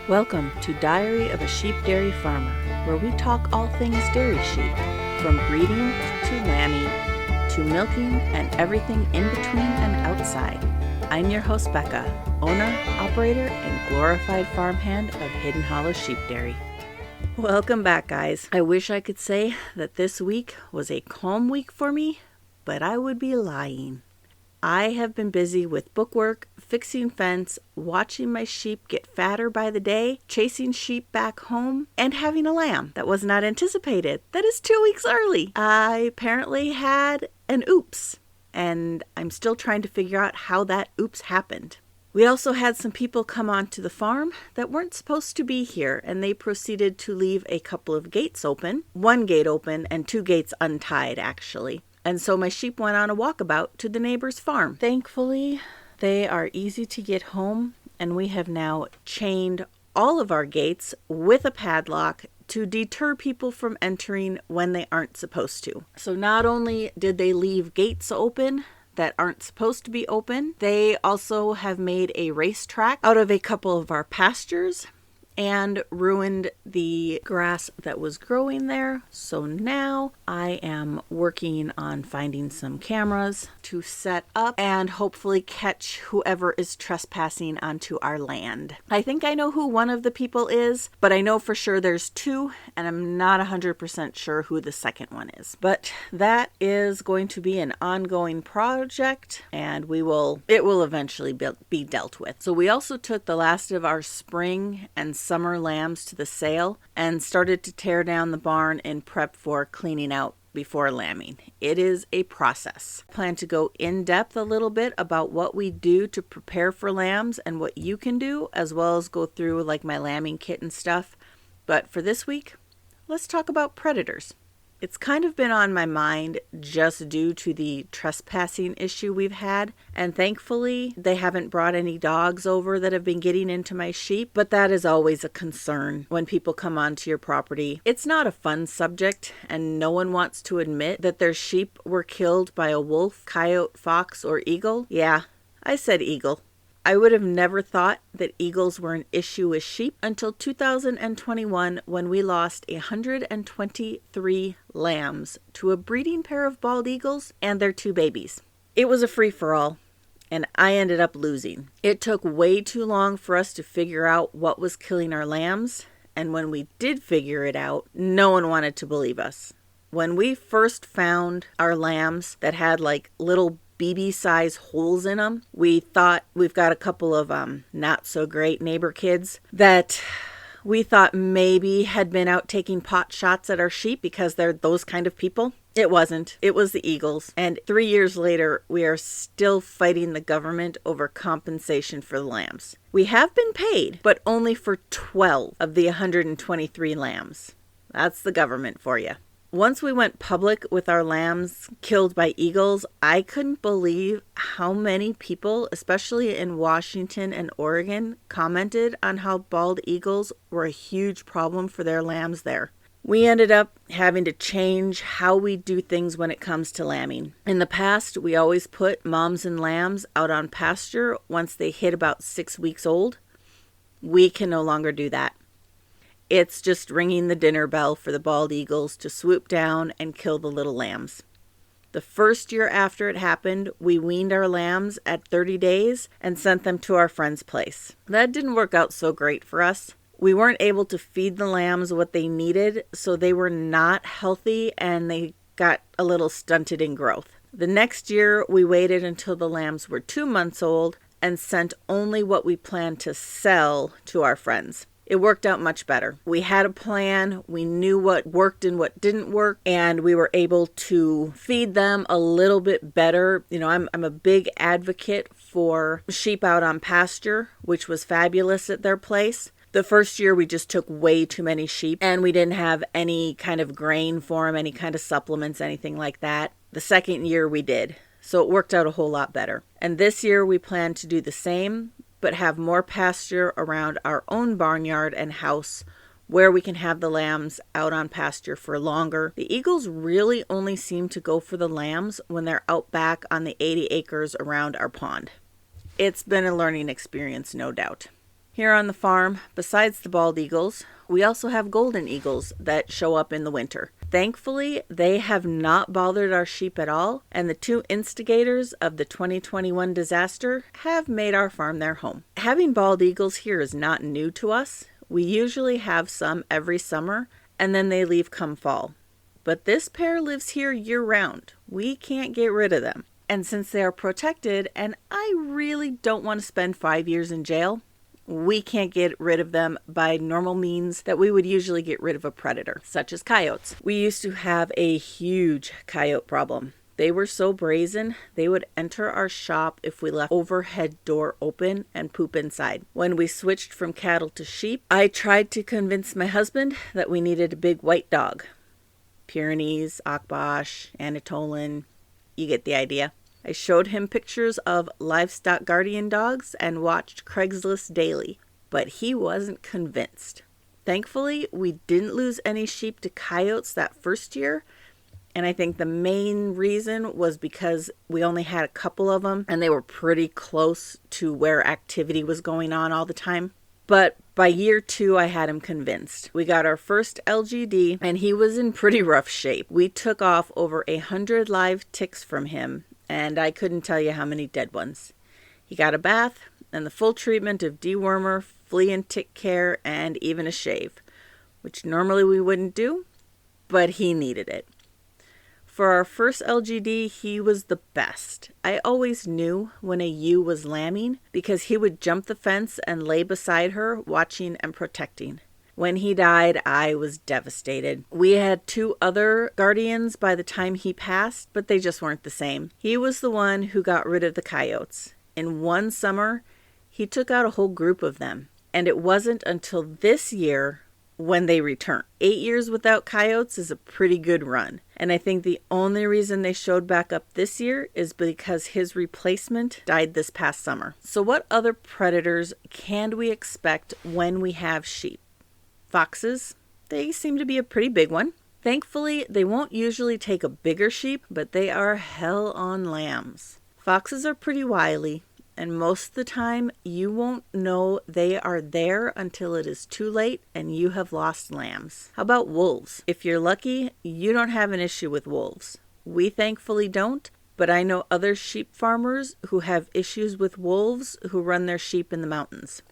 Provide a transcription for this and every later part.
Welcome to Diary of a Sheep Dairy Farmer, where we talk all things dairy sheep, from breeding to lambing to milking and everything in between and outside. I'm your host Becca, owner, operator, and glorified farmhand of Hidden Hollow Sheep Dairy. Welcome back, guys. I wish I could say that this week was a calm week for me, but I would be lying. I have been busy with bookwork, fixing fence, watching my sheep get fatter by the day, chasing sheep back home, and having a lamb that was not anticipated. That is 2 weeks early. I apparently had an oops, and I'm still trying to figure out how that oops happened. We also had some people come onto the farm that weren't supposed to be here, and they proceeded to leave a couple of gates open, one gate open and 2 gates untied actually. And so my sheep went on a walkabout to the neighbor's farm. Thankfully, they are easy to get home, and we have now chained all of our gates with a padlock to deter people from entering when they aren't supposed to. So not only did they leave gates open that aren't supposed to be open, they also have made a racetrack out of a couple of our pastures and ruined the grass that was growing there. So now I am working on finding some cameras to set up and hopefully catch whoever is trespassing onto our land. I think I know who one of the people is, but I know for sure there's 2, and I'm not 100% sure who the second one is. But that is going to be an ongoing project, and it will eventually be dealt with. So we also took the last of our spring and summer lambs to the sale and started to tear down the barn in prep for cleaning out before lambing. It is a process. I plan to go in depth a little bit about what we do to prepare for lambs and what you can do, as well as go through like my lambing kit and stuff. But for this week, let's talk about predators. It's kind of been on my mind just due to the trespassing issue we've had, and thankfully they haven't brought any dogs over that have been getting into my sheep, but that is always a concern when people come onto your property. It's not a fun subject, and no one wants to admit that their sheep were killed by a wolf, coyote, fox, or eagle. Yeah, I said eagle. I would have never thought that eagles were an issue with sheep until 2021, when we lost 123 lambs to a breeding pair of bald eagles and their 2 babies. It was a free-for-all, and I ended up losing. It took way too long for us to figure out what was killing our lambs, and when we did figure it out, no one wanted to believe us. When we first found our lambs that had like little BB-size holes in them, we thought we've got a couple of not so great neighbor kids that we thought maybe had been out taking pot shots at our sheep because they're those kind of people. It wasn't. It was the eagles. And 3 years later, we are still fighting the government over compensation for the lambs. We have been paid, but only for 12 of the 123 lambs. That's the government for you. Once we went public with our lambs killed by eagles, I couldn't believe how many people, especially in Washington and Oregon, commented on how bald eagles were a huge problem for their lambs there. We ended up having to change how we do things when it comes to lambing. In the past, we always put moms and lambs out on pasture once they hit about 6 weeks old. We can no longer do that. It's just ringing the dinner bell for the bald eagles to swoop down and kill the little lambs. The first year after it happened, we weaned our lambs at 30 days and sent them to our friend's place. That didn't work out so great for us. We weren't able to feed the lambs what they needed, so they were not healthy and they got a little stunted in growth. The next year, we waited until the lambs were 2 months old and sent only what we planned to sell to our friends. It worked out much better. We had a plan, we knew what worked and what didn't work, and we were able to feed them a little bit better. You know, I'm a big advocate for sheep out on pasture, which was fabulous at their place. The first year we just took way too many sheep, and we didn't have any kind of grain for them, any kind of supplements, anything like that. The second year we did, so it worked out a whole lot better. And this year we plan to do the same, but have more pasture around our own barnyard and house where we can have the lambs out on pasture for longer. The eagles really only seem to go for the lambs when they're out back on the 80 acres around our pond. It's been a learning experience, no doubt. Here on the farm, besides the bald eagles, we also have golden eagles that show up in the winter. Thankfully, they have not bothered our sheep at all, and the two instigators of the 2021 disaster have made our farm their home. Having bald eagles here is not new to us. We usually have some every summer, and then they leave come fall. But this pair lives here year-round. We can't get rid of them. And since they are protected, and I really don't want to spend 5 years in jail, we can't get rid of them by normal means that we would usually get rid of a predator, such as coyotes. We used to have a huge coyote problem. They were so brazen, they would enter our shop if we left overhead door open and poop inside. When we switched from cattle to sheep, I tried to convince my husband that we needed a big white dog. Pyrenees, Akbash, Anatolian, you get the idea. I showed him pictures of livestock guardian dogs and watched Craigslist daily, but he wasn't convinced. Thankfully, we didn't lose any sheep to coyotes that first year, and I think the main reason was because we only had a couple of them and they were pretty close to where activity was going on all the time. But by year 2, I had him convinced. We got our first LGD and he was in pretty rough shape. We took off over 100 live ticks from him, and I couldn't tell you how many dead ones. He got a bath and the full treatment of dewormer, flea and tick care, and even a shave, which normally we wouldn't do, but he needed it. For our first LGD, he was the best. I always knew when a ewe was lambing because he would jump the fence and lay beside her, watching and protecting. When he died, I was devastated. We had 2 other guardians by the time he passed, but they just weren't the same. He was the one who got rid of the coyotes. In one summer, he took out a whole group of them. And it wasn't until this year when they returned. 8 years without coyotes is a pretty good run. And I think the only reason they showed back up this year is because his replacement died this past summer. So what other predators can we expect when we have sheep? Foxes, they seem to be a pretty big one. Thankfully, they won't usually take a bigger sheep, but they are hell on lambs. Foxes are pretty wily, and most of the time, you won't know they are there until it is too late and you have lost lambs. How about wolves? If you're lucky, you don't have an issue with wolves. We thankfully don't, but I know other sheep farmers who have issues with wolves who run their sheep in the mountains.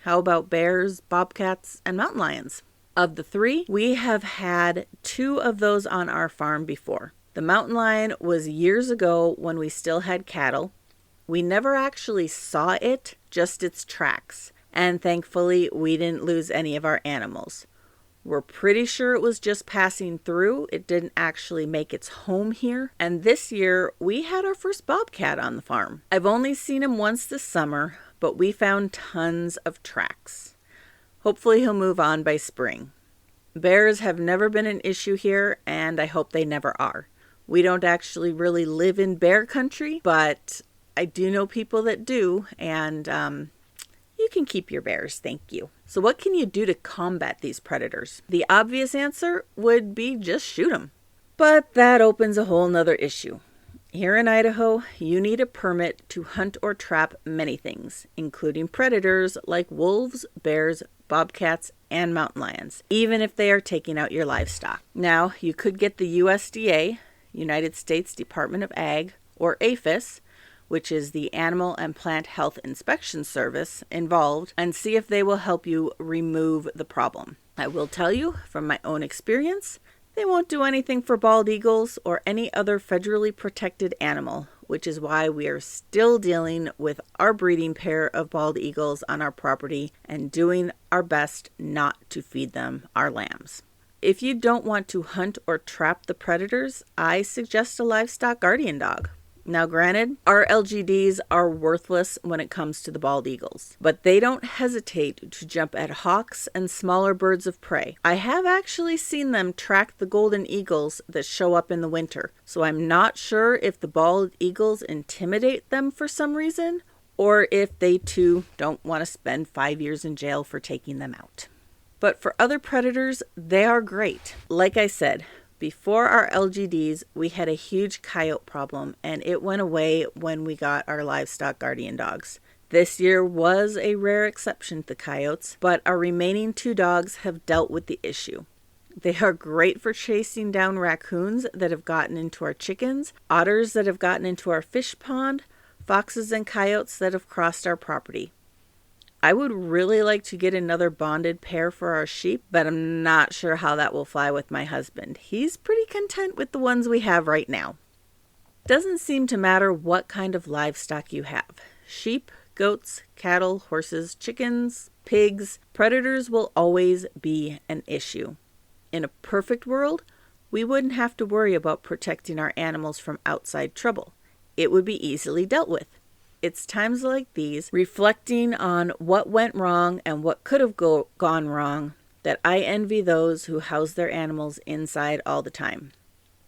How about bears, bobcats, and mountain lions? Of the 3, we have had 2 of those on our farm before. The mountain lion was years ago when we still had cattle. We never actually saw it, just its tracks. And thankfully, we didn't lose any of our animals. We're pretty sure it was just passing through. It didn't actually make its home here. And this year, we had our first bobcat on the farm. I've only seen him once this summer, but we found tons of tracks. Hopefully he'll move on by spring. Bears have never been an issue here, and I hope they never are. We don't actually really live in bear country, but I do know people that do, and you can keep your bears, thank you. So what can you do to combat these predators? The obvious answer would be just shoot them. But that opens a whole nother issue. Here in Idaho, you need a permit to hunt or trap many things, including predators like wolves, bears, bobcats, and mountain lions, even if they are taking out your livestock. Now, you could get the USDA, United States Department of Ag, or APHIS, which is the Animal and Plant Health Inspection Service, involved and see if they will help you remove the problem. I will tell you from my own experience, they won't do anything for bald eagles or any other federally protected animal, which is why we are still dealing with our breeding pair of bald eagles on our property and doing our best not to feed them our lambs. If you don't want to hunt or trap the predators, I suggest a livestock guardian dog. Now granted, our LGDs are worthless when it comes to the bald eagles, but they don't hesitate to jump at hawks and smaller birds of prey. I have actually seen them track the golden eagles that show up in the winter, so I'm not sure if the bald eagles intimidate them for some reason, or if they too don't want to spend 5 years in jail for taking them out. But for other predators, they are great. Like I said, before our LGDs, we had a huge coyote problem, and it went away when we got our livestock guardian dogs. This year was a rare exception to the coyotes, but our remaining 2 dogs have dealt with the issue. They are great for chasing down raccoons that have gotten into our chickens, otters that have gotten into our fish pond, foxes and coyotes that have crossed our property. I would really like to get another bonded pair for our sheep, but I'm not sure how that will fly with my husband. He's pretty content with the ones we have right now. Doesn't seem to matter what kind of livestock you have. Sheep, goats, cattle, horses, chickens, pigs, predators will always be an issue. In a perfect world, we wouldn't have to worry about protecting our animals from outside trouble. It would be easily dealt with. It's times like these, reflecting on what went wrong and what could have gone wrong, that I envy those who house their animals inside all the time.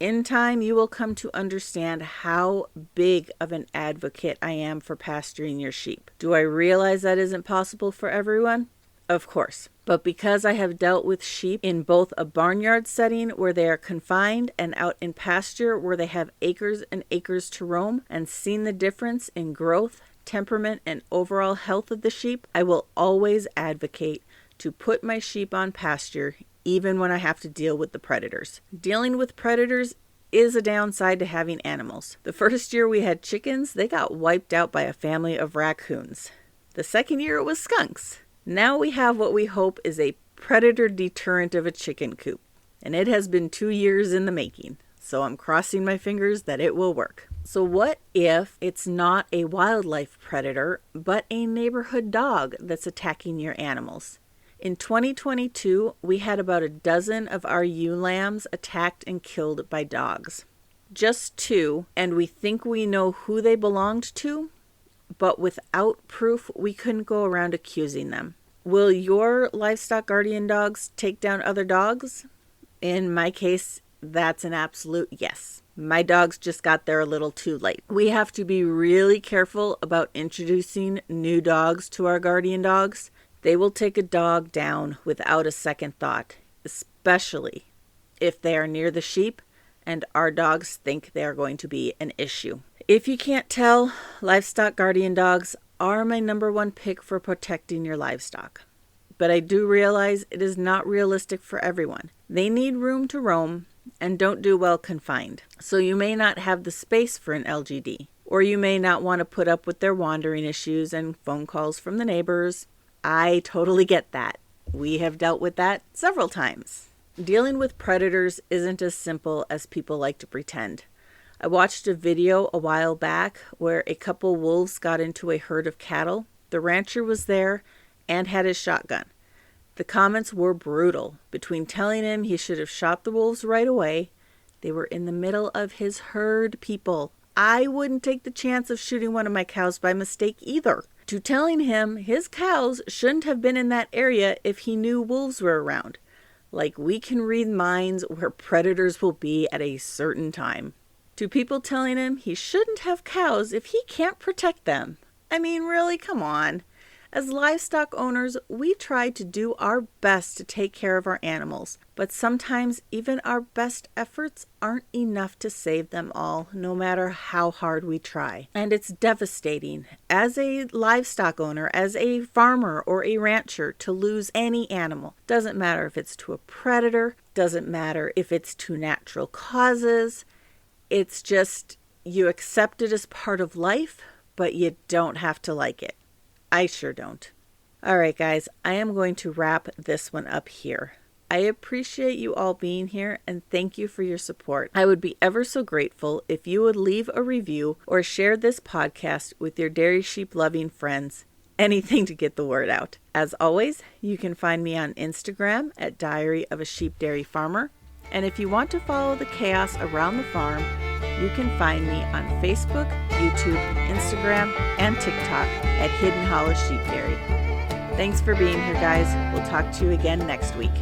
In time, you will come to understand how big of an advocate I am for pasturing your sheep. Do I realize that isn't possible for everyone? Of course. But because I have dealt with sheep in both a barnyard setting where they are confined and out in pasture where they have acres and acres to roam, and seen the difference in growth, temperament, and overall health of the sheep, I will always advocate to put my sheep on pasture even when I have to deal with the predators. Dealing with predators is a downside to having animals. The first year we had chickens, they got wiped out by a family of raccoons. The second year it was skunks. Now we have what we hope is a predator deterrent of a chicken coop, and it has been 2 years in the making, so I'm crossing my fingers that it will work. So what if it's not a wildlife predator, but a neighborhood dog that's attacking your animals? In 2022, we had about a dozen of our ewe lambs attacked and killed by dogs. Just 2, and we think we know who they belonged to, but without proof, we couldn't go around accusing them. Will your livestock guardian dogs take down other dogs? In my case, that's an absolute yes. My dogs just got there a little too late. We have to be really careful about introducing new dogs to our guardian dogs. They will take a dog down without a second thought, especially if they are near the sheep and our dogs think they are going to be an issue. If you can't tell, livestock guardian dogs are my number 1 pick for protecting your livestock. But I do realize it is not realistic for everyone. They need room to roam and don't do well confined. So you may not have the space for an LGD, or you may not want to put up with their wandering issues and phone calls from the neighbors. I totally get that. We have dealt with that several times. Dealing with predators isn't as simple as people like to pretend. I watched a video a while back where a couple wolves got into a herd of cattle. The rancher was there and had his shotgun. The comments were brutal, between telling him he should have shot the wolves right away. They were in the middle of his herd, people. I wouldn't take the chance of shooting one of my cows by mistake either. To telling him his cows shouldn't have been in that area if he knew wolves were around. Like we can read minds where predators will be at a certain time. To people telling him he shouldn't have cows if he can't protect them. I mean, really, come on. As livestock owners, we try to do our best to take care of our animals, but sometimes even our best efforts aren't enough to save them all, no matter how hard we try. And it's devastating as a livestock owner, as a farmer or a rancher, to lose any animal. Doesn't matter if it's to a predator, doesn't matter if it's to natural causes. It's just, you accept it as part of life, but you don't have to like it. I sure don't. All right, guys, I am going to wrap this one up here. I appreciate you all being here and thank you for your support. I would be ever so grateful if you would leave a review or share this podcast with your dairy sheep loving friends. Anything to get the word out. As always, you can find me on Instagram at Diary of a Sheep Dairy Farmer. And if you want to follow the chaos around the farm, you can find me on Facebook, YouTube, Instagram, and TikTok at Hidden Hollow Sheep Dairy. Thanks for being here, guys. We'll talk to you again next week.